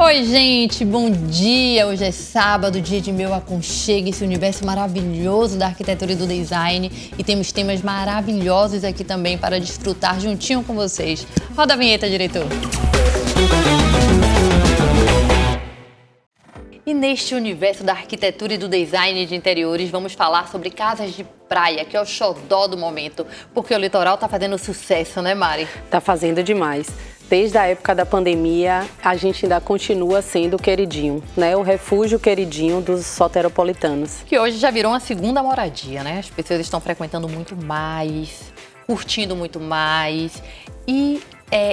Oi, gente, bom dia! Hoje é sábado, dia de meu aconchego, esse universo maravilhoso da arquitetura e do design. E temos temas maravilhosos aqui também para desfrutar juntinho com vocês. Roda a vinheta, diretor! E neste universo da arquitetura e do design de interiores, vamos falar sobre casas de praia, que é o xodó do momento, porque o litoral tá fazendo sucesso, né, Mari? Tá fazendo demais. Desde a época da pandemia, a gente ainda continua sendo o queridinho, né? O refúgio queridinho dos soteropolitanos. Que hoje já virou uma segunda moradia, né? As pessoas estão frequentando muito mais, curtindo muito mais e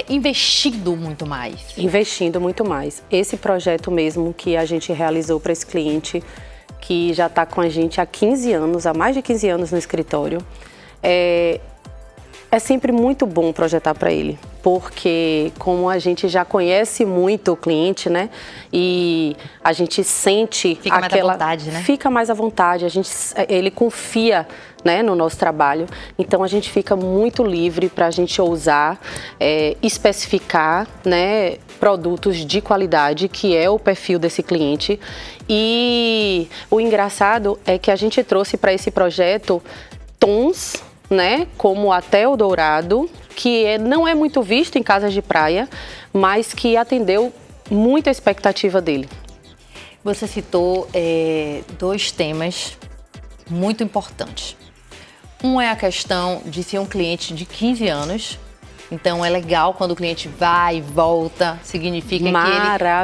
investindo muito mais. Investindo muito mais. Esse projeto mesmo que a gente realizou para esse cliente, que já está com a gente há 15 anos, há mais de 15 anos no escritório, é sempre muito bom projetar para ele, porque como a gente já conhece muito o cliente, né? E a gente sente Fica mais à vontade, né? Fica mais à vontade, ele confia, né, no nosso trabalho, então a gente fica muito livre para a gente ousar especificar, né, produtos de qualidade, que é o perfil desse cliente. E o engraçado é que a gente trouxe para esse projeto tons, né, como até o dourado, que não é muito visto em casas de praia, mas que atendeu muito a expectativa dele. Você citou dois temas muito importantes. Um é a questão de ser um cliente de 15 anos, então é legal quando o cliente vai e volta, significa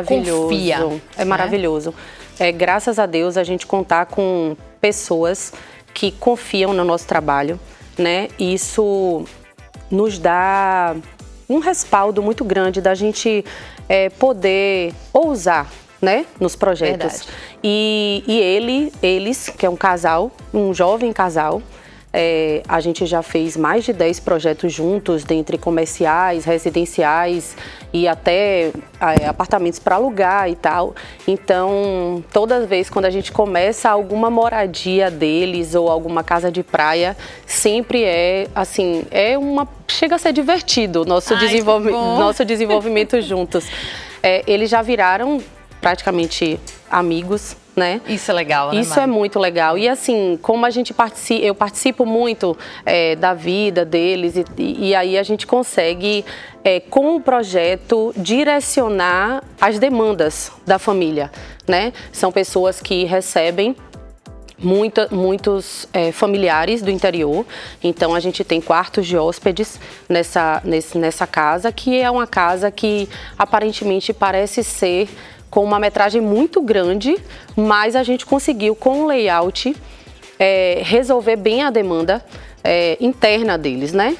que ele confia. É maravilhoso. Graças a Deus a gente contar com pessoas que confiam no nosso trabalho, né? Isso nos dá um respaldo muito grande da gente poder ousar, né, nos projetos. Verdade. E eles, que é um casal, um jovem casal, a gente já fez mais de 10 projetos juntos, dentre comerciais, residenciais e até apartamentos para alugar e tal. Então, toda vez quando a gente começa alguma moradia deles ou alguma casa de praia, sempre chega a ser divertido o nosso desenvolvimento juntos. Eles já viraram praticamente amigos, né? Isso é legal, né, Isso Mari? é muito legal. E assim, como eu participo muito da vida deles e aí a gente consegue, com o projeto, direcionar as demandas da família, né? São pessoas que recebem muitos familiares do interior, então a gente tem quartos de hóspedes nessa casa, que é uma casa que aparentemente parece ser com uma metragem muito grande, mas a gente conseguiu, com o layout, resolver bem a demanda interna deles, né?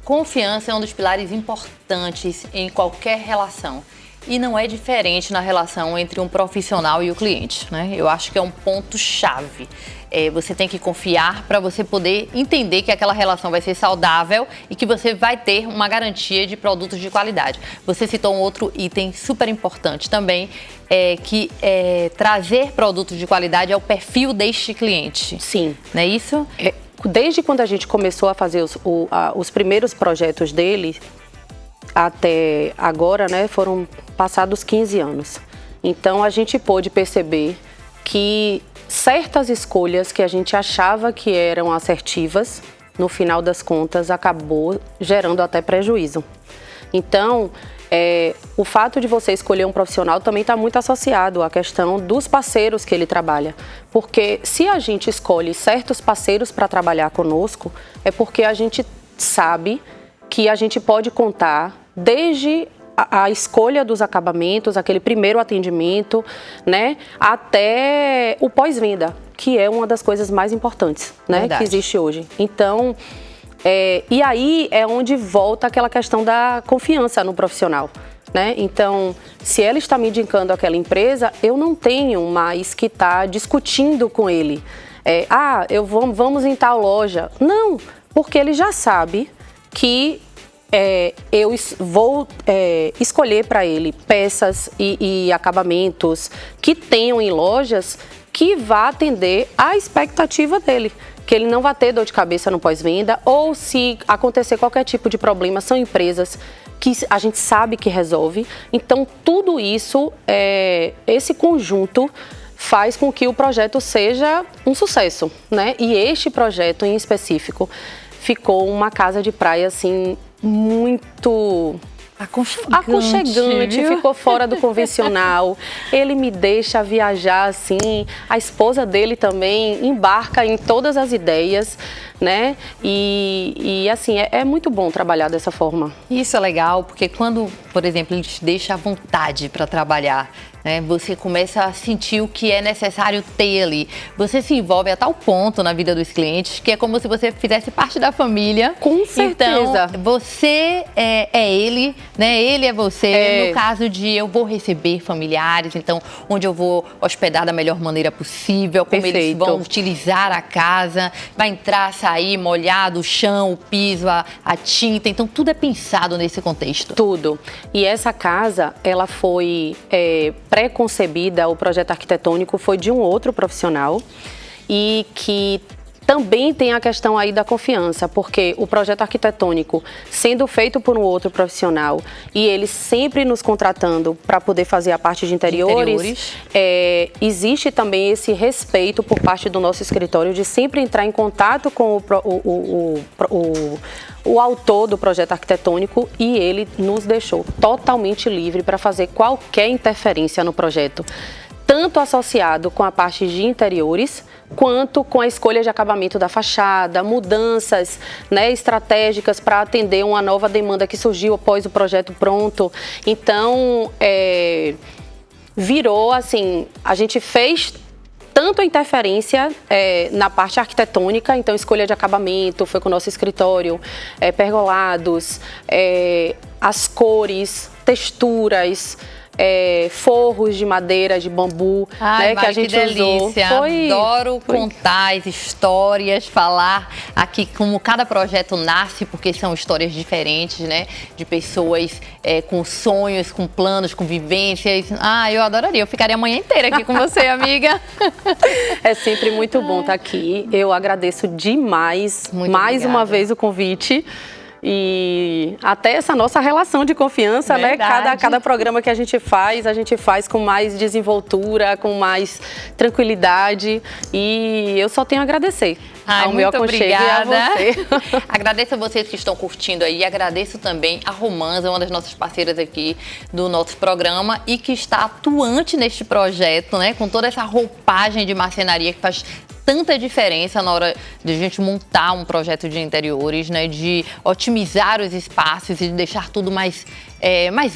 Confiança é um dos pilares importantes em qualquer relação. E não é diferente na relação entre um profissional e o cliente, né? Eu acho que é um ponto-chave. Você tem que confiar para você poder entender que aquela relação vai ser saudável e que você vai ter uma garantia de produtos de qualidade. Você citou um outro item super importante também, que trazer produtos de qualidade é o perfil deste cliente. Sim. Não é isso? Desde quando a gente começou a fazer os primeiros projetos dele, até agora, né, foram passados 15 anos. Então a gente pôde perceber que certas escolhas que a gente achava que eram assertivas, no final das contas, acabou gerando até prejuízo. Então, o fato de você escolher um profissional também está muito associado à questão dos parceiros que ele trabalha. Porque se a gente escolhe certos parceiros para trabalhar conosco, é porque a gente sabe que a gente pode contar desde a escolha dos acabamentos, aquele primeiro atendimento, né, até o pós-venda, que é uma das coisas mais importantes, né, Verdade. que existe hoje. Então, e aí é onde volta aquela questão da confiança no profissional, né? Então, se ela está me indicando aquela empresa, eu não tenho mais que estar discutindo com ele. Vamos em tal loja. Não, porque ele já sabe que eu vou escolher para ele peças e acabamentos que tenham em lojas que vá atender à expectativa dele, que ele não vai ter dor de cabeça no pós-venda, ou se acontecer qualquer tipo de problema, são empresas que a gente sabe que resolve. Então, tudo isso, esse conjunto faz com que o projeto seja um sucesso, né? E este projeto em específico ficou uma casa de praia, assim, muito aconchegante, ficou fora do convencional. Ele me deixa viajar assim, a esposa dele também embarca em todas as ideias, né? E assim, é muito bom trabalhar dessa forma. Isso é legal, porque quando, por exemplo, ele te deixa à vontade para trabalhar, né, você começa a sentir o que é necessário ter ali. Você se envolve a tal ponto na vida dos clientes que é como se você fizesse parte da família. Com certeza. Então, você é ele, né? Ele é você. No caso de eu vou receber familiares, então, onde eu vou hospedar da melhor maneira possível, como eles vão utilizar a casa, vai entrar, sair, molhado, o chão, o piso, a tinta. Então, tudo é pensado nesse contexto. Tudo. E essa casa, ela foi pré-concebida, o projeto arquitetônico foi de um outro profissional e que também tem a questão aí da confiança, porque o projeto arquitetônico sendo feito por um outro profissional e ele sempre nos contratando para poder fazer a parte de interiores. Existe também esse respeito por parte do nosso escritório de sempre entrar em contato com o autor do projeto arquitetônico e ele nos deixou totalmente livre para fazer qualquer interferência no projeto, tanto associado com a parte de interiores, quanto com a escolha de acabamento da fachada, mudanças, né, estratégicas para atender uma nova demanda que surgiu após o projeto pronto. Então, virou assim, a gente fez tanto a interferência na parte arquitetônica, então escolha de acabamento, foi com o nosso escritório, pergolados, as cores, texturas, forros de madeira, de bambu, né, que a gente usou. Adoro contar as histórias, falar aqui como cada projeto nasce, porque são histórias diferentes, né? De pessoas com sonhos, com planos, com vivências. Eu adoraria, eu ficaria a manhã inteira aqui com você, amiga. É sempre muito bom estar aqui. Eu agradeço demais, mais uma vez o convite. E até essa nossa relação de confiança, verdade, né? Cada programa que a gente faz com mais desenvoltura, com mais tranquilidade. E eu só tenho a agradecer ao meu aconchego e a você. Agradeço a vocês que estão curtindo aí. Agradeço também a Romanza, uma das nossas parceiras aqui do nosso programa e que está atuante neste projeto, né? Com toda essa roupagem de marcenaria que faz tanta diferença na hora de a gente montar um projeto de interiores, né? De otimizar os espaços e de deixar tudo mais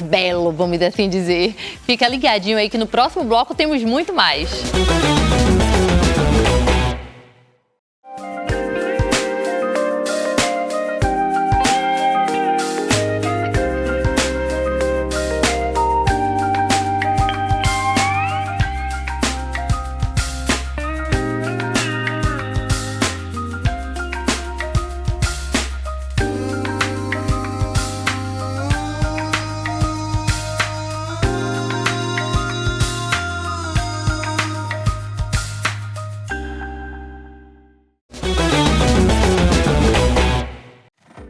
belo, vamos assim dizer. Fica ligadinho aí que no próximo bloco temos muito mais.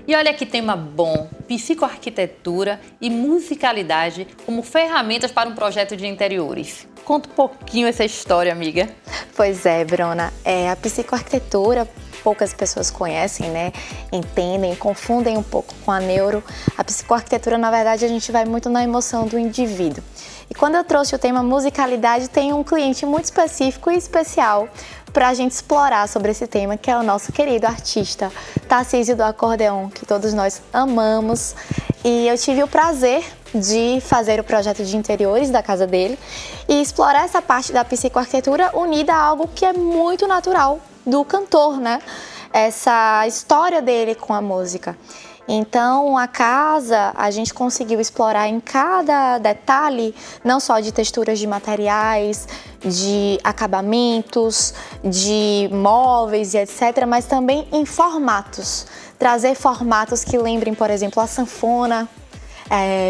E olha que tema bom, psicoarquitetura e musicalidade como ferramentas para um projeto de interiores. Conta um pouquinho essa história, amiga. Pois é, Bruna. A psicoarquitetura, poucas pessoas conhecem, né? Entendem, confundem um pouco com a neuro. A psicoarquitetura, na verdade, a gente vai muito na emoção do indivíduo. E quando eu trouxe o tema musicalidade, tem um cliente muito específico e especial para a gente explorar sobre esse tema, que é o nosso querido artista Tarcísio do Acordeon, que todos nós amamos. E eu tive o prazer de fazer o projeto de interiores da casa dele e explorar essa parte da psicoarquitetura unida a algo que é muito natural do cantor, né? Essa história dele com a música. Então, a casa, a gente conseguiu explorar em cada detalhe, não só de texturas de materiais, de acabamentos, de móveis e etc., mas também em formatos. Trazer formatos que lembrem, por exemplo, a sanfona,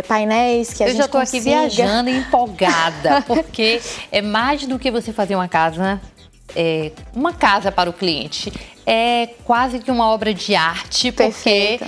painéis que a gente Eu já estou aqui viajando e empolgada, porque é mais do que você fazer uma casa para o cliente. É quase que uma obra de arte, porque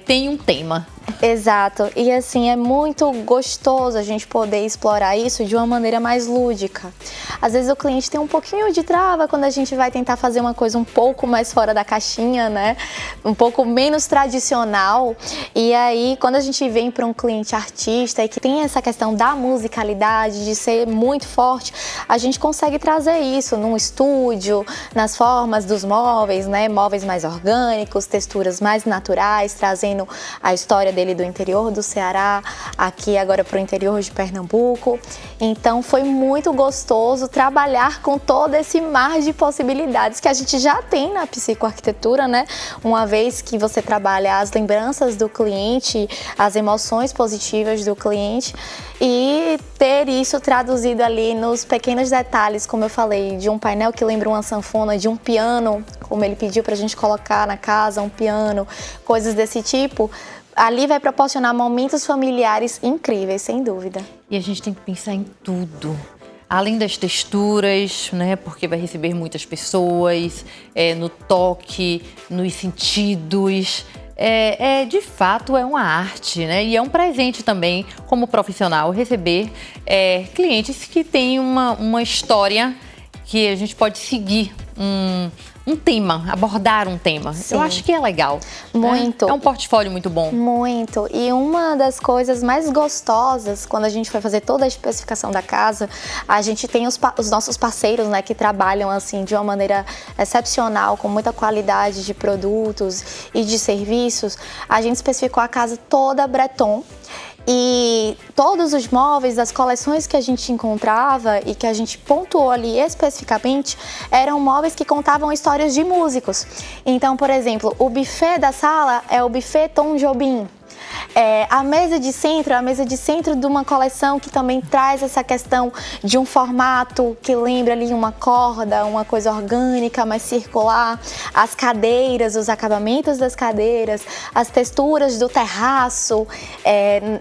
tem um tema, Exato. E assim, é muito gostoso a gente poder explorar isso de uma maneira mais lúdica. Às vezes o cliente tem um pouquinho de trava quando a gente vai tentar fazer uma coisa um pouco mais fora da caixinha, né? Um pouco menos tradicional. E aí, quando a gente vem para um cliente artista e que tem essa questão da musicalidade, de ser muito forte, a gente consegue trazer isso num estúdio, nas formas dos móveis, né? Móveis mais orgânicos, texturas mais naturais, trazendo a história dele do interior do Ceará, aqui agora para o interior de Pernambuco. Então foi muito gostoso trabalhar com todo esse mar de possibilidades que a gente já tem na psicoarquitetura, né? Uma vez que você trabalha as lembranças do cliente, as emoções positivas do cliente e ter isso traduzido ali nos pequenos detalhes, como eu falei, de um painel que lembra uma sanfona, de um piano, como ele pediu para a gente colocar na casa, um piano, coisas desse tipo. Ali vai proporcionar momentos familiares incríveis, sem dúvida. E a gente tem que pensar em tudo. Além das texturas, né? Porque vai receber muitas pessoas, no toque, nos sentidos. De fato, é uma arte, né? E é um presente também, como profissional, receber clientes que têm uma história que a gente pode seguir um tema, abordar um tema. Sim. Eu acho que é legal. Muito. É um portfólio muito bom. Muito. E uma das coisas mais gostosas, quando a gente foi fazer toda a especificação da casa, a gente tem os nossos parceiros, né, que trabalham assim de uma maneira excepcional, com muita qualidade de produtos e de serviços. A gente especificou a casa toda Breton. E todos os móveis das coleções que a gente encontrava e que a gente pontuou ali especificamente eram móveis que contavam histórias de músicos. Então, por exemplo, o buffet da sala é o buffet Tom Jobim. A mesa de centro é a mesa de centro de uma coleção que também traz essa questão de um formato que lembra ali uma corda, uma coisa orgânica, mais circular. As cadeiras, os acabamentos das cadeiras, as texturas do terraço,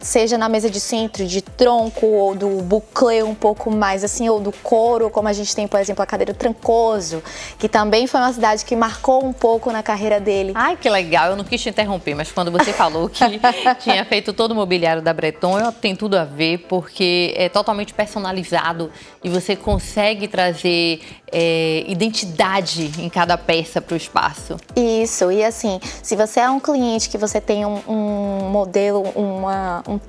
seja na mesa de centro de tronco ou do buclé um pouco mais assim, ou do couro, como a gente tem, por exemplo, a cadeira Trancoso, que também foi uma cidade que marcou um pouco na carreira dele. Ai, que legal. Eu não quis te interromper, mas quando você falou que tinha feito todo o mobiliário da Breton, tem tudo a ver, porque é totalmente personalizado e você consegue trazer identidade em cada peça para o espaço. Isso, e assim, se você é um cliente que você tem um modelo, um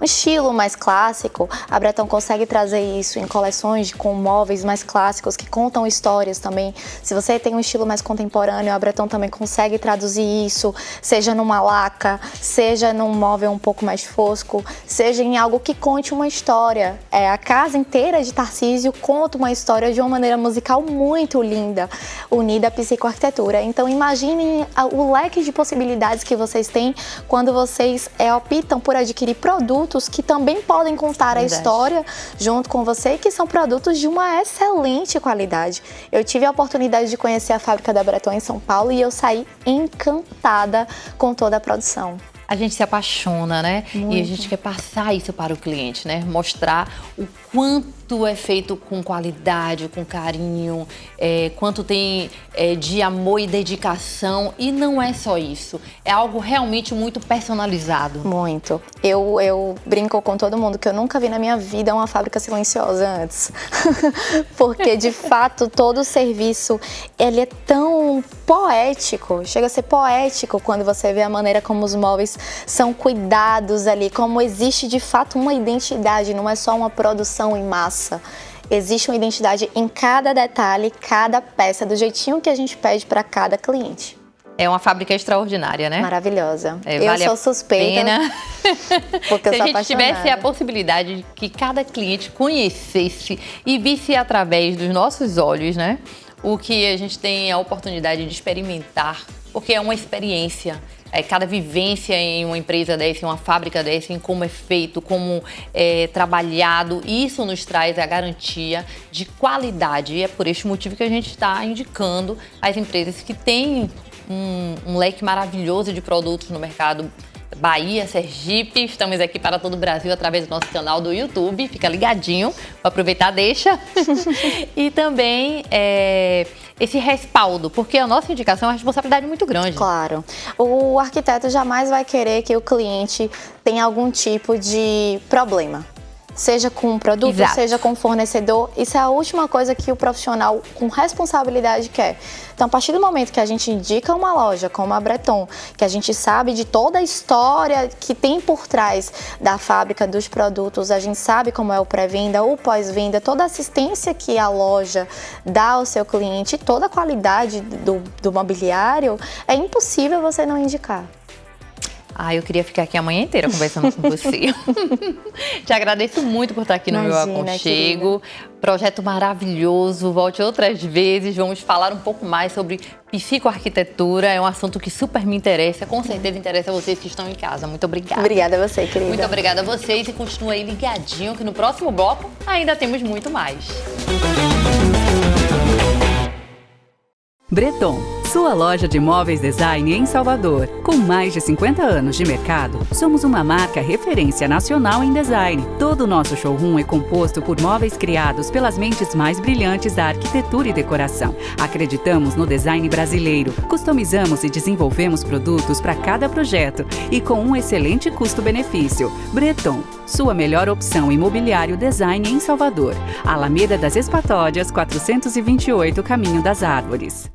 estilo mais clássico, a Breton consegue trazer isso em coleções com móveis mais clássicos que contam histórias também. Se você tem um estilo mais contemporâneo, a Breton também consegue traduzir isso, seja numa laca, seja num móvel um pouco mais fosco, seja em algo que conte uma história. A casa inteira de Tarcísio conta uma história de uma maneira musical muito linda, unida à psicoarquitetura. Então imaginem o leque de possibilidades que vocês têm quando vocês optam por adquirir produtos que também podem contar a história junto com você e que são produtos de uma excelente qualidade. Eu tive a oportunidade de conhecer a fábrica da Breton em São Paulo e eu saí encantada com toda a produção. A gente se apaixona, né? Muito. E a gente quer passar isso para o cliente, né? Mostrar o quanto é feito com qualidade, com carinho, quanto tem de amor e dedicação. E não é só isso, é algo realmente muito personalizado. Muito. Eu brinco com todo mundo que eu nunca vi na minha vida uma fábrica silenciosa antes. Porque, de fato, todo o serviço, ele é tão poético, chega a ser poético quando você vê a maneira como os móveis são cuidados ali, como existe de fato uma identidade, não é só uma produção em massa. Existe uma identidade em cada detalhe, cada peça, do jeitinho que a gente pede para cada cliente. É uma fábrica extraordinária, né? Maravilhosa. Vale eu sou suspeita, porque eu Se sou a gente tivesse apaixonada. a possibilidade de que cada cliente conhecesse e visse através dos nossos olhos, né? O que a gente tem a oportunidade de experimentar, porque é uma experiência. Cada vivência em uma empresa dessa, em uma fábrica dessa, em como é feito, como é trabalhado, isso nos traz a garantia de qualidade. E é por este motivo que a gente está indicando as empresas que têm um leque maravilhoso de produtos no mercado Bahia, Sergipe. Estamos aqui para todo o Brasil através do nosso canal do YouTube. Fica ligadinho, para aproveitar, deixa. E também esse respaldo? Porque a nossa indicação é uma responsabilidade muito grande. Claro. O arquiteto jamais vai querer que o cliente tenha algum tipo de problema. Seja com o produto, Exato. seja com o fornecedor. Isso é a última coisa que o profissional com responsabilidade quer. Então, a partir do momento que a gente indica uma loja como a Breton, que a gente sabe de toda a história que tem por trás da fábrica dos produtos, a gente sabe como é o pré-venda, o pós-venda, toda a assistência que a loja dá ao seu cliente, toda a qualidade do mobiliário, é impossível você não indicar. Eu queria ficar aqui a manhã inteira conversando com você. Te agradeço muito por estar aqui no Imagina, Meu Aconchego. querida. Projeto maravilhoso. Volte outras vezes. Vamos falar um pouco mais sobre psicoarquitetura. É um assunto que super me interessa. Com certeza interessa a vocês que estão em casa. Muito obrigada. Obrigada a você, querida. Muito obrigada a vocês. E continue aí ligadinho que no próximo bloco ainda temos muito mais. Breton, sua loja de móveis design em Salvador. Com mais de 50 anos de mercado, somos uma marca referência nacional em design. Todo o nosso showroom é composto por móveis criados pelas mentes mais brilhantes da arquitetura e decoração. Acreditamos no design brasileiro, customizamos e desenvolvemos produtos para cada projeto e com um excelente custo-benefício. Breton, sua melhor opção em mobiliário design em Salvador. Alameda das Espatódias, 428, Caminho das Árvores.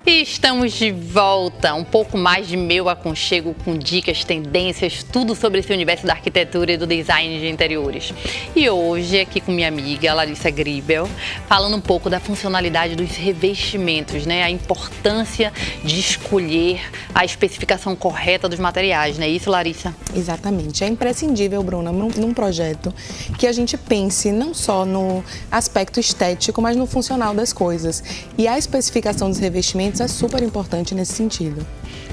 E estamos de volta, um pouco mais de Meu Aconchego com dicas, tendências, tudo sobre esse universo da arquitetura e do design de interiores. E hoje aqui com minha amiga Larissa Gribel, falando um pouco da funcionalidade dos revestimentos, né? A importância de escolher a especificação correta dos materiais, não é isso, Larissa? Exatamente, é imprescindível, Bruna, num projeto que a gente pense não só no aspecto estético, mas no funcional das coisas. E a especificação dos revestimentos é super importante nesse sentido.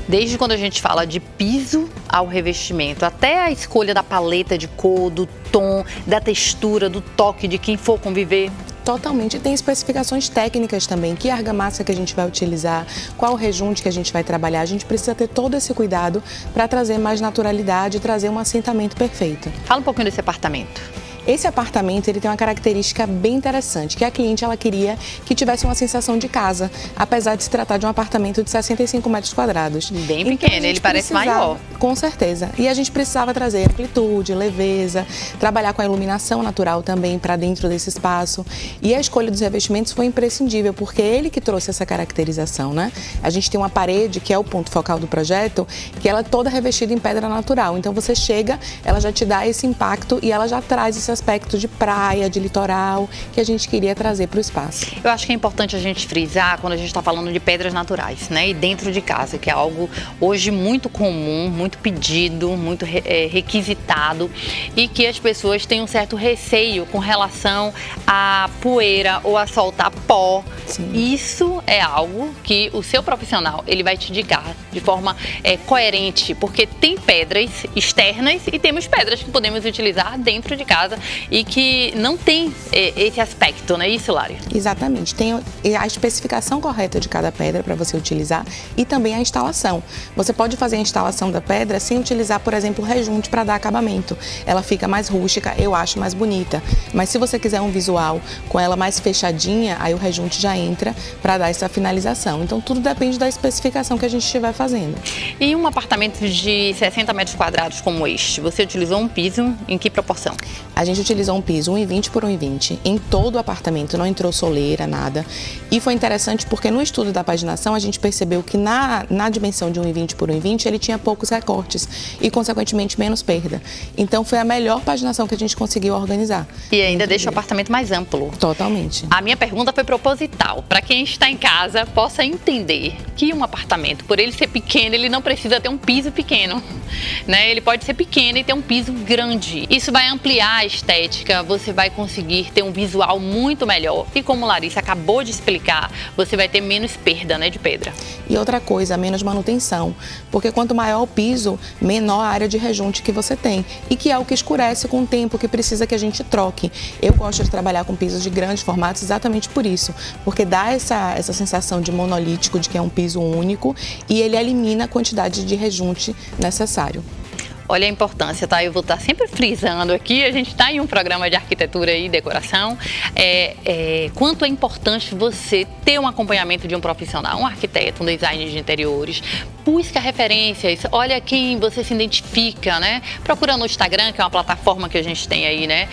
Desde quando a gente fala de piso ao revestimento, até a escolha da paleta de cor, do tom, da textura, do toque de quem for conviver. Totalmente. Tem especificações técnicas também, que argamassa que a gente vai utilizar, qual rejunte que a gente vai trabalhar. A gente precisa ter todo esse cuidado para trazer mais naturalidade e trazer um assentamento perfeito. Fala um pouquinho desse apartamento. Esse apartamento ele tem uma característica bem interessante, que a cliente ela queria que tivesse uma sensação de casa, apesar de se tratar de um apartamento de 65 metros quadrados. Bem pequeno, ele parece maior. Com certeza. E a gente precisava trazer amplitude, leveza, trabalhar com a iluminação natural também para dentro desse espaço. E a escolha dos revestimentos foi imprescindível, porque é ele que trouxe essa caracterização, né? A gente tem uma parede, que é o ponto focal do projeto, que ela é toda revestida em pedra natural. Então você chega, ela já te dá esse impacto e ela já traz esse aspecto de praia, de litoral, que a gente queria trazer para o espaço. Eu acho que é importante a gente frisar quando a gente está falando de pedras naturais, né? E dentro de casa, que é algo hoje muito comum, muito pedido, muito requisitado e que as pessoas têm um certo receio com relação à poeira ou a soltar pó. Sim. Isso é algo que o seu profissional ele vai te indicar de forma coerente, porque tem pedras externas e temos pedras que podemos utilizar dentro de casa e que não tem esse aspecto, não é isso, Lari? Exatamente. Tem a especificação correta de cada pedra para você utilizar e também a instalação. Você pode fazer a instalação da pedra sem utilizar, por exemplo, o rejunte para dar acabamento. Ela fica mais rústica, eu acho mais bonita. Mas se você quiser um visual com ela mais fechadinha, aí o rejunte já entra para dar essa finalização. Então tudo depende da especificação que a gente estiver fazendo. E um apartamento de 60 metros quadrados como este, você utilizou um piso em que proporção? A gente utilizou um piso 1,20 por 1,20 em todo o apartamento, não entrou soleira, nada. E foi interessante porque no estudo da paginação a gente percebeu que na dimensão de 1,20 por 1,20 ele tinha poucos recortes e, consequentemente, menos perda. Então foi a melhor paginação que a gente conseguiu organizar. E ainda deixa o apartamento mais amplo. Totalmente. A minha pergunta foi proposital, para quem está em casa possa entender que um apartamento, por ele ser pequeno, ele não precisa ter um piso pequeno, né? Ele pode ser pequeno e ter um piso grande. Isso vai ampliar a estética, você vai conseguir ter um visual muito melhor. E como Larissa acabou de explicar, você vai ter menos perda, né, de pedra. E outra coisa, menos manutenção. Porque quanto maior o piso, menor a área de rejunte que você tem. E que é o que escurece com o tempo, que precisa que a gente troque. Eu gosto de trabalhar com pisos de grandes formatos exatamente por isso. Porque dá essa sensação de monolítico, de que é um piso único, e ele elimina a quantidade de rejunte necessário. Olha a importância, tá? Eu vou estar sempre frisando aqui, a gente está em um programa de arquitetura e decoração, quanto é importante você ter um acompanhamento de um profissional, um arquiteto, um designer de interiores. Busca referências, olha quem você se identifica, né? Procura no Instagram, que é uma plataforma que a gente tem aí, né?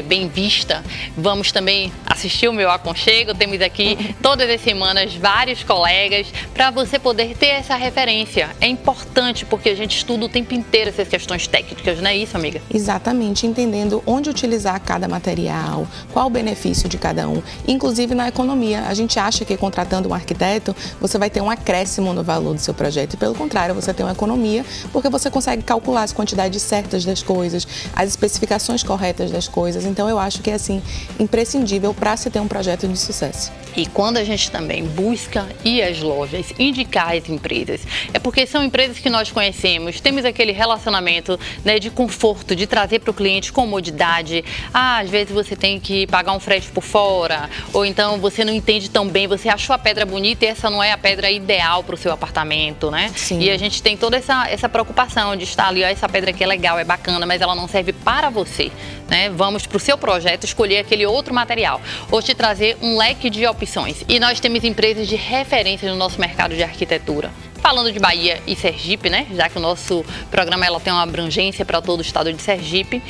Bem vista. Vamos também assistir o meu aconchego. Temos aqui todas as semanas vários colegas para você poder ter essa referência. É importante porque a gente estuda o tempo inteiro essas questões técnicas, não é isso, amiga? Exatamente, entendendo onde utilizar cada material, qual o benefício de cada um, inclusive na economia. A gente acha que contratando um arquiteto, você vai ter um acréscimo no valor do seu projeto. E pelo contrário, você tem uma economia, porque você consegue calcular as quantidades certas das coisas, as especificações corretas das coisas. Então eu acho que é assim, imprescindível para se ter um projeto de sucesso. E quando a gente também busca ir às lojas, indicar as empresas, é porque são empresas que nós conhecemos, temos aquele relacionamento, né, de conforto, de trazer para o cliente comodidade. Às vezes você tem que pagar um frete por fora, ou então você não entende tão bem, você achou a pedra bonita e essa não é a pedra ideal para o seu apartamento, né? Sim. E a gente tem toda essa preocupação de estar ali, ó, essa pedra aqui é legal, é bacana, mas ela não serve para você, né? Vamos para o seu projeto escolher aquele outro material, ou te trazer um leque de opções. E nós temos empresas de referência no nosso mercado de arquitetura. Falando de Bahia e Sergipe, né? Já que o nosso programa ela tem uma abrangência para todo o estado de Sergipe,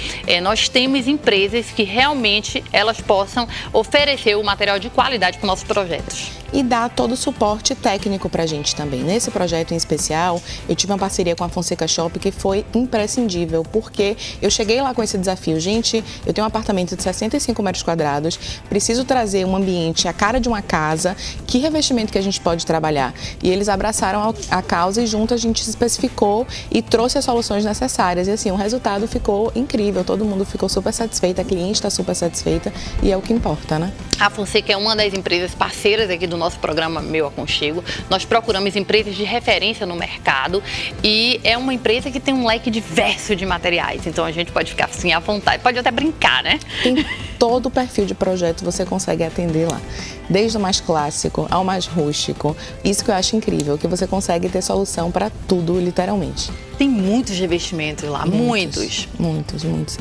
nós temos empresas que realmente elas possam oferecer o material de qualidade para os nossos projetos. E dar todo o suporte técnico para a gente também. Nesse projeto em especial, eu tive uma parceria com a Fonseca Shop que foi imprescindível, porque eu cheguei lá com esse desafio. Gente, eu tenho um apartamento de 65 metros quadrados, preciso trazer um ambiente, a cara de uma casa, que revestimento que a gente pode trabalhar? E eles abraçaram a causa e junto a gente se especificou e trouxe as soluções necessárias. E assim, o resultado ficou incrível, todo mundo ficou super satisfeito, a cliente está super satisfeita e é o que importa, né? A Fonseca é uma das empresas parceiras aqui do nosso programa Meu Aconchego. Nós procuramos empresas de referência no mercado e é uma empresa que tem um leque diverso de materiais. Então a gente pode ficar assim à vontade, pode até brincar, né? Tem todo o perfil de projeto você consegue atender lá. Desde o mais clássico ao mais rústico. Isso que eu acho incrível, que você consegue ter solução para tudo, literalmente. Tem muitos revestimentos lá, muitos.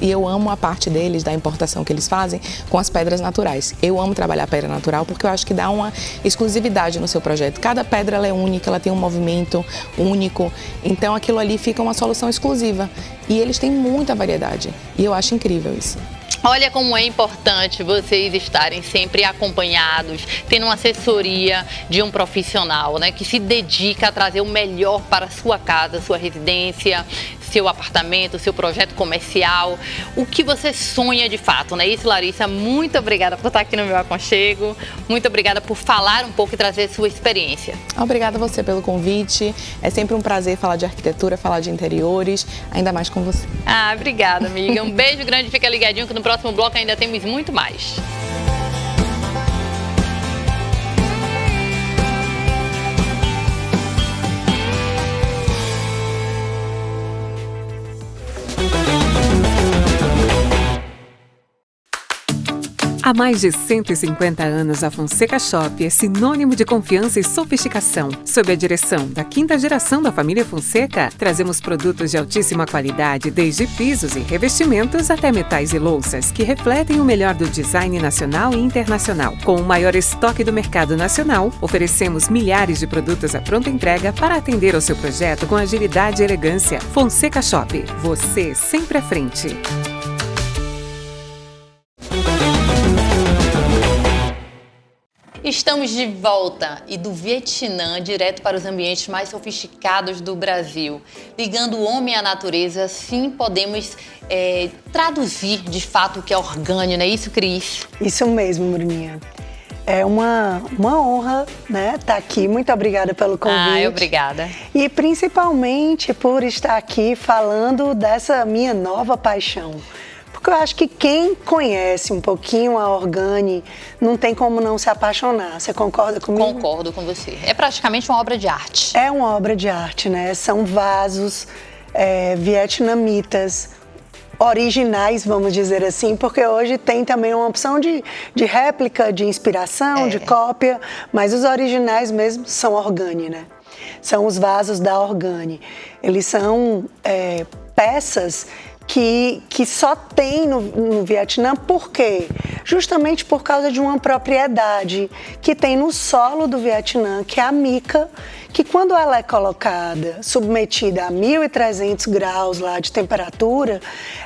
E eu amo a parte deles, da importação que eles fazem com as pedras naturais. Eu amo trabalhar pedra natural porque eu acho que dá uma exclusividade no seu projeto. Cada pedra ela é única, ela tem um movimento único. Então aquilo ali fica uma solução exclusiva. E eles têm muita variedade. E eu acho incrível isso. Olha como é importante vocês estarem sempre acompanhados, tendo uma assessoria de um profissional, né, que se dedica a trazer o melhor para a sua casa, sua residência, seu apartamento, seu projeto comercial, o que você sonha de fato, não é isso, Larissa? Muito obrigada por estar aqui no Meu Aconchego, muito obrigada por falar um pouco e trazer sua experiência. Obrigada a você pelo convite, é sempre um prazer falar de arquitetura, falar de interiores, ainda mais com você. Ah, obrigada, amiga. Um beijo grande, fica ligadinho que no próximo bloco ainda temos muito mais. Há mais de 150 anos, a Fonseca Shop é sinônimo de confiança e sofisticação. Sob a direção da 5ª geração da família Fonseca, trazemos produtos de altíssima qualidade, desde pisos e revestimentos até metais e louças, que refletem o melhor do design nacional e internacional. Com o maior estoque do mercado nacional, oferecemos milhares de produtos à pronta entrega para atender ao seu projeto com agilidade e elegância. Fonseca Shop, você sempre à frente. Estamos de volta e do Vietnã direto para os ambientes mais sofisticados do Brasil. Ligando o homem à natureza, assim podemos traduzir de fato o que é orgânico, não é isso, Cris? Isso mesmo, Bruninha. É uma honra, né, estar aqui. Muito obrigada pelo convite. Obrigada. E principalmente por estar aqui falando dessa minha nova paixão. Porque eu acho que quem conhece um pouquinho a Organi não tem como não se apaixonar. Você concorda comigo? Concordo com você. É praticamente uma obra de arte. É uma obra de arte, né? São vasos vietnamitas, originais, vamos dizer assim, porque hoje tem também uma opção de réplica, de inspiração, de cópia, mas os originais mesmo são Organi, né? São os vasos da Organi. Eles são peças que só tem no Vietnã. Por quê? Justamente por causa de uma propriedade que tem no solo do Vietnã, que é a mica, que quando ela é colocada, submetida a 1.300 graus lá de temperatura,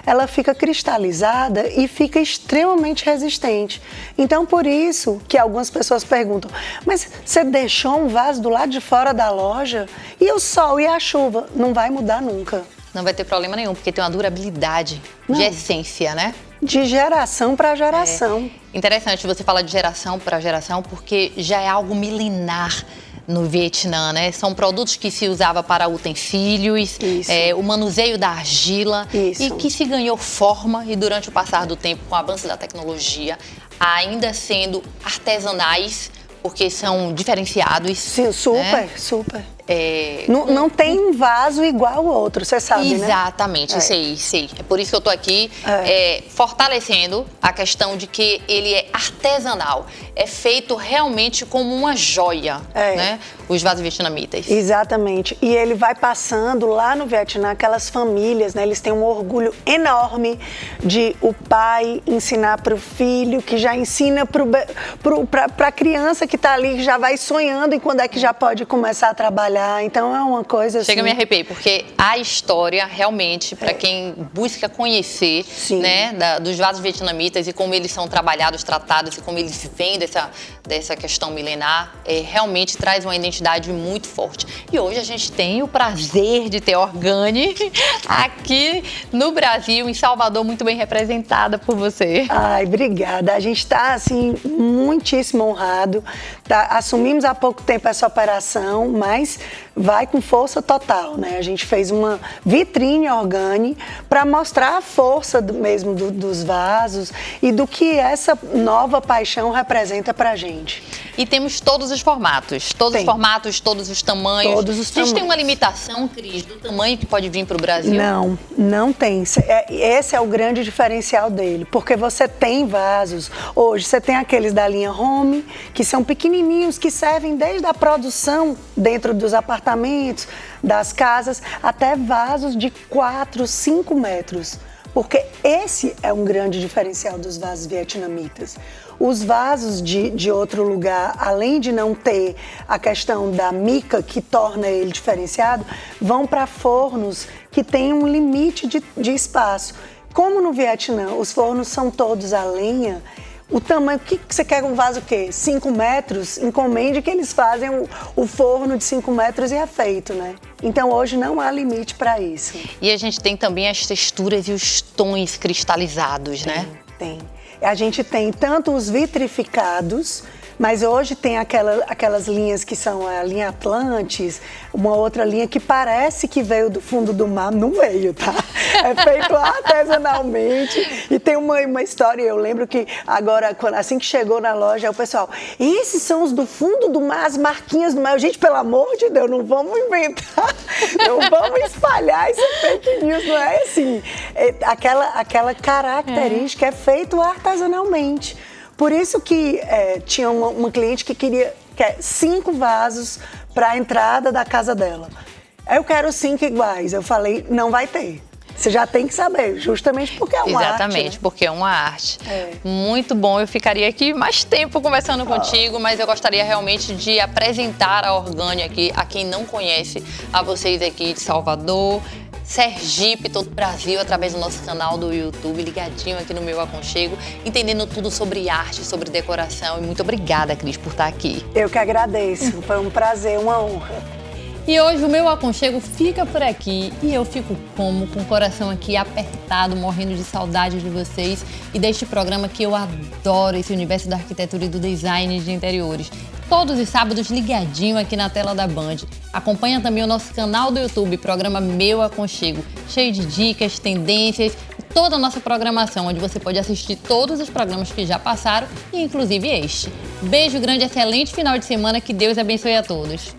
ela fica cristalizada e fica extremamente resistente. Então, por isso que algumas pessoas perguntam, mas você deixou um vaso do lado de fora da loja e o sol e a chuva? Não vai mudar nunca. Não vai ter problema nenhum, porque tem uma durabilidade de essência, né? De geração para geração. Interessante você falar de geração para geração, porque já é algo milenar no Vietnã, né? São produtos que se usava para utensílios, o manuseio da argila, e que se ganhou forma e durante o passar do tempo, com o avanço da tecnologia, ainda sendo artesanais, porque são diferenciados. Sim, super, né? super. Não tem um vaso igual ao outro, você sabe, exatamente, né? Sei. É por isso que eu tô aqui fortalecendo a questão de que ele é artesanal. É feito realmente como uma joia, né? Os vasos vietnamitas. Exatamente. E ele vai passando lá no Vietnã, aquelas famílias, né? Eles têm um orgulho enorme de o pai ensinar para o filho, que já ensina para a criança que está ali, que já vai sonhando em quando é que já pode começar a trabalhar. Então é uma coisa assim... Chega a me arrepiar, porque a história realmente, para quem busca conhecer, né, dos vasos vietnamitas e como eles são trabalhados, tratados e como eles vêm dessa questão milenar, realmente traz uma identidade muito forte. E hoje a gente tem o prazer de ter Organi aqui no Brasil, em Salvador, muito bem representada por você. Ai, obrigada. A gente está, assim, muitíssimo honrado. Assumimos há pouco tempo essa operação, mas vai com força total, né? A gente fez uma vitrine Organi para mostrar a força dos vasos e do que essa nova paixão representa pra gente. E temos todos os formatos, todos os tamanhos. Todos os tamanhos. Vocês têm uma limitação, Cris, do tamanho que pode vir para o Brasil? Não tem. Esse é o grande diferencial dele, porque você tem vasos. Hoje você tem aqueles da linha Home, que são pequenininhos, que servem desde a produção dentro dos apartamentos, das casas, até vasos de 4, 5 metros. Porque esse é um grande diferencial dos vasos vietnamitas. Os vasos de outro lugar, além de não ter a questão da mica que torna ele diferenciado, vão para fornos que têm um limite de espaço. Como no Vietnã os fornos são todos a lenha, o tamanho, o que você quer um vaso o quê? 5 metros? Encomende que eles fazem o forno de 5 metros e é feito, né? Então hoje não há limite para isso. E a gente tem também as texturas e os tons cristalizados, né? Tem. A gente tem tanto os vitrificados, mas hoje tem aquelas linhas que são a linha Atlantis, uma outra linha que parece que veio do fundo do mar, não veio, tá? É feito artesanalmente e tem uma história, eu lembro que agora, assim que chegou na loja, o pessoal, esses são os do fundo do mar, as marquinhas do mar. Gente, pelo amor de Deus, não vamos inventar, não vamos espalhar isso fake news, não é assim. Aquela característica é feito artesanalmente. Por isso que tinha uma cliente que queria 5 vasos para a entrada da casa dela. Eu quero 5 iguais. Eu falei, não vai ter. Você já tem que saber, justamente porque é uma arte. Exatamente, porque é uma arte. Muito bom, eu ficaria aqui mais tempo conversando contigo, mas eu gostaria realmente de apresentar a Organi aqui, a quem não conhece, a vocês aqui de Salvador, Sergipe, todo o Brasil, através do nosso canal do YouTube, ligadinho aqui no Meu Aconchego, entendendo tudo sobre arte, sobre decoração. E muito obrigada, Cris, por estar aqui. Eu que agradeço, foi um prazer, uma honra. E hoje o Meu Aconchego fica por aqui e eu fico com o coração aqui apertado, morrendo de saudade de vocês e deste programa que eu adoro, esse universo da arquitetura e do design de interiores. Todos os sábados ligadinho aqui na tela da Band. Acompanha também o nosso canal do YouTube, programa Meu Aconchego, cheio de dicas, tendências e toda a nossa programação, onde você pode assistir todos os programas que já passaram e inclusive este. Beijo grande, excelente final de semana, que Deus abençoe a todos.